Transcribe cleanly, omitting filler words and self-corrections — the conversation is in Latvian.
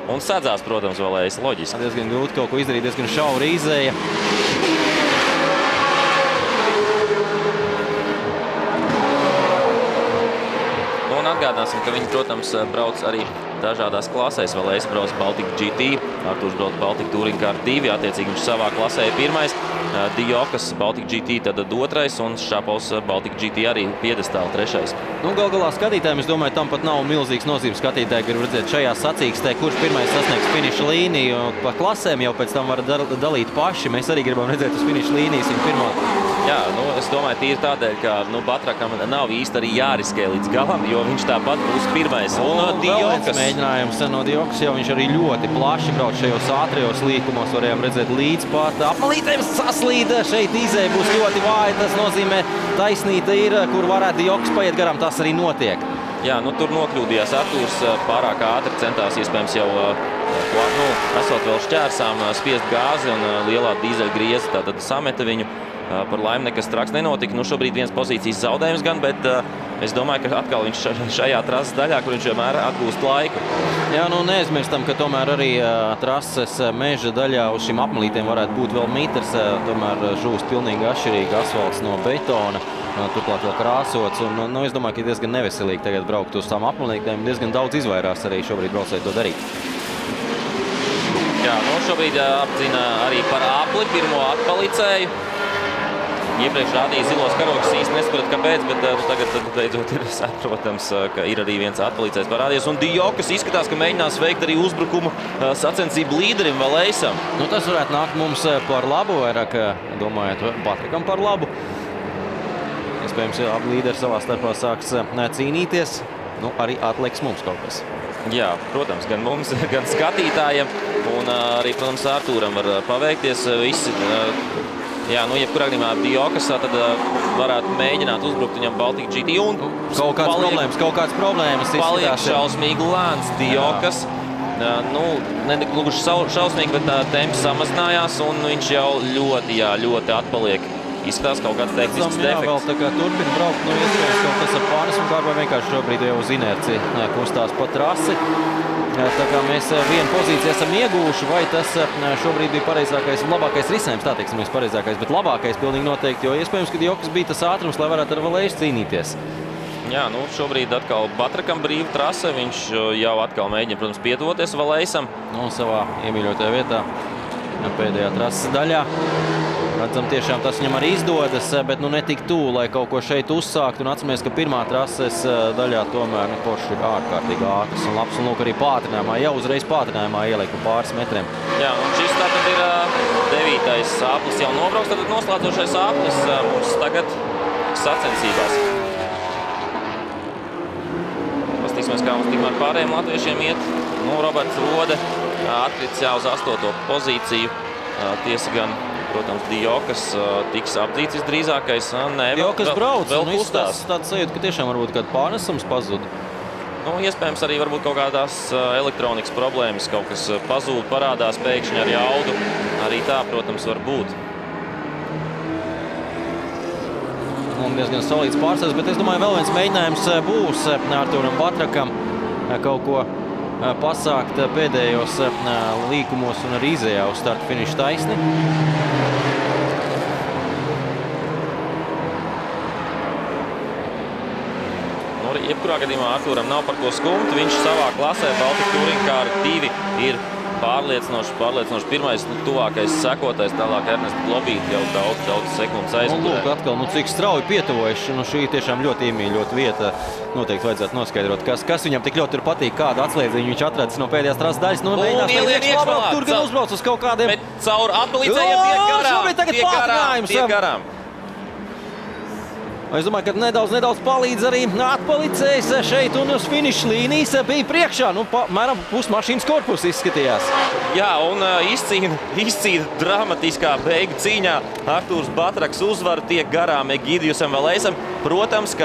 Un sadzās, protams, Valējs, loģiski. Diezgan grūti kaut ko izdarīt, diezgan šaura izēja. Un atgādāsim, ka viņi, protams, brauc arī dažādās klasēs. Valējs brauc Baltic GT, Artūrs brauc Baltic Touring Car 2, attiecīgi viņš savā klasē ir pirmais. Dijokas Baltic GT tad otrais un Šapovs Baltic GT arī piedestāli trešais. Nu, gal galā skatītājiem, es domāju, tam pat nav milzīgs nozīmes. Skatītāji grib redzēt šajā sacīkstē, kurš pirmais sasniegs finiša līniju. Pa klasēm jau pēc tam var dalīt paši. Mēs arī gribam redzēt uz finiša līnijas viņu pirmo. Jā, es domāju, tīri tādēļ, ka Batrakam nav īsti arī jāriskē līdz galam, jo viņš tāpat būs pirmais. Un Dijokas mēģinājums no Dijokas, jau viņš arī ļoti plaši brauc šajos ātrajos līkumos. Varējām redzēt līdz pat apmalītēm saslīda. Šeit izēja būs ļoti vāja. Tas nozīmē, taisnīta ir, kur varētu Dijokas paiet garām. Tas arī notiek. Jā, tur nokļūdījās Artūrs pārāk ātri, centās iespējams jau, esot vēl šķērsām, spiest gāzi un lielā dīzeļa grieza tātad sameta viņu. Par laimi nekas traks nenotika. Šobrīd viens pozīcijas zaudējums gan, bet es domāju, ka atkal viņš šajā trases daļā, kur viņš vienmēr atgūst laiku. Jā, neaizmirstam, ka tomēr arī trases meža daļā uz šīm apmalītēm varētu būt vēl mitrs. Tomēr žūst pilnīgi atšķirīgi asfalts no betona. Turklāt vēl krāsots. Es domāju, ka ir diezgan neveselīgi tagad braukt uz tām apmalītēm. Diezgan daudz izvairās arī šobrīd braucēji to darīt. Jā, šobrīd apzina arī par apli pirmo atpalicēju. Iepriekš rādīja zilos karogus, īsti nesapratu, kāpēc, bet tagad beidzot ir saprotams, ka ir arī viens atpalicējs parādījies. Un Dijokas izskatās, ka mēģinās veikt arī uzbrukumu sacensību līderim Valējsam. Tas varētu nākt mums par labu, vairāk domājot Batrikam par labu. Iespējams, abi līderi savā starpā sāks cīnīties. Arī atliks mums kaut kas. Jā, protams, gan mums, gan skatītājiem. Un arī, protams, Artūram var paveikties visi. Jā, jebkurā gadījumā Dijokas tad varētu mēģināt uzbrukt viņam Baltic GT un kaut kāds problēmas paliek šausmīgi lēns Dijokas. Negluži šausmīgi, bet temps samazinājās un viņš jau ļoti atpaliek. Izskatās kaut kāds tehnisks defekts. Jā, vēl tā kā turpina braukt, iespējams kaut kas ar pārnesmu kārbu vai vienkārši šobrīd jau uz inerci kustās pa trasi. Tā kā mēs vienu pozīciju esam ieguvuši, vai tas šobrīd bija pareizākais un labākais risinājums, tā teiksim, nevis pareizākais, bet labākais pilnīgi noteikti, jo iespējams, ka Dijokas bija tas ātrums, lai varētu ar Valējs cīnīties. Jā, šobrīd atkal Batrakam brīva trase, viņš jau atkal mēģina, protams, pietuvoties Valējsam. Savā iemīļotajā vietā pēdējā trases daļā. Redzam, tiešām tas viņam arī izdodas, bet ne tik tuvu, lai kaut ko šeit uzsākt. Un atceramies, ka pirmā trases daļā tomēr Porsche ir ārkārtīgi ātrs un labs. Un arī pātrinājumā, jau uzreiz pātrinājumā ieliku pāris metriem. Jā, un šis tātad ir 9. aplis jau nobrauks, tad noslēdzošais aplis mums tagad sacensībās. Pastīsimies, kā mums tikmēr pārējiem latviešiem iet. Roberts Rode atkrits jau uz 8. pozīciju. Tiesa gan, protams, Dijokas tiks apdzīts visdrīzākais. Dijokas brauc vēl un kustās. Tāds sajūta, ka tiešām varbūt kāda pārnesums pazuda. Iespējams arī varbūt kaut kādās elektronikas problēmas, kaut kas pazūd, parādās pēkšņi ar jaudu. Arī tā, protams, var būt. Diezgan solīts pārstāvs, bet es domāju, vēl viens mēģinājums būs Artūram Batrakam kaut ko pasākt pēdējos līkumos un arī izējā uz starta finiša taisni. Jebkurā gadījumā Artūram nav par ko skumt. Viņš savā klasē Baltic Touring Car 2 ir pārliecinoši pirmais, tuvākais sekotais, tālāk Ernests Globīt jau daudz sekundes aizmugurē. Lūk, atkal, cik strauji pietuvojuši. Šī tiešām ļoti iemīļota vieta. Noteikti vajadzētu noskaidrot, kas viņam tik ļoti tur patīk, kādu atslēdziņu viņš atradis no pēdējās trases daļas. Tur gan uzbrauc uz kaut kādiem. Bet caur atpalicējiem tiek garām. Es domāju, ka nedaudz palīdz arī atpalicējs šeit un uz finiša līnijas bija priekšā. Mēram pusmašīnas korpus izskatījās. Jā, un izcīna dramatiskā beigu cīņā. Artūrs Batraks uzvaru tiek garām Egidijusam Valējsam. Protams, ka